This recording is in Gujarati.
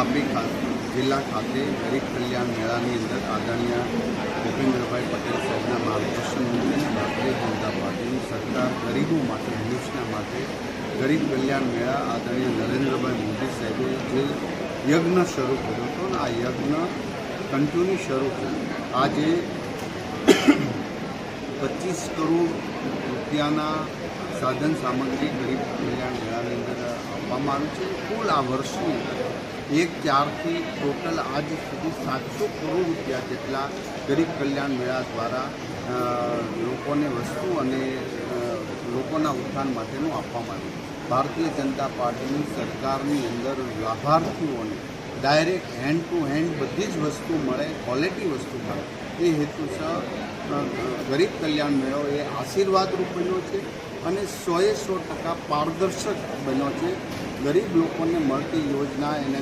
તાપી જિલ્લા ખાતે ગરીબ કલ્યાણ મેળાની અંદર આદરણીય ભૂપેન્દ્રભાઈ પટેલ સાહેબના માર્ગદર્શન મુજબ ભારતીય જનતા પાર્ટીની સરકાર ગરીબો માટે, હંમેશના માટે ગરીબ કલ્યાણ મેળા આદરણીય નરેન્દ્રભાઈ મોદી સાહેબે જે યજ્ઞ શરૂ કર્યો હતો ને આ યજ્ઞ કન્ટિન્યુ શરૂ થયું. આજે 25 કરોડ રૂપિયાના સાધન સામગ્રી ગરીબ કલ્યાણ મેળાની અંદર આપવામાં આવ્યું છે. કુલ આ વર્ષની અંદર 1/4થી ટોટલ આજ સુધી 700 કરોડ રૂપિયા જેટલા ગરીબ કલ્યાણ મેળા દ્વારા લોકોને વસ્તુ અને લોકોના ઉત્થાન માટેનું આપવામાં આવ્યું. ભારતીય જનતા પાર્ટીની સરકારની અંદર લાભાર્થીઓને ડાયરેક્ટ હેન્ડ ટુ હેન્ડ બધી જ વસ્તુ મળે, ક્વોલિટી વસ્તુ મળે એ હેતુસર ગરીબ કલ્યાણ મેળો એ આશીર્વાદરૂપ બન્યો છે અને 100% પારદર્શક બન્યો છે. ગરીબ લોકોને મળતી યોજના એને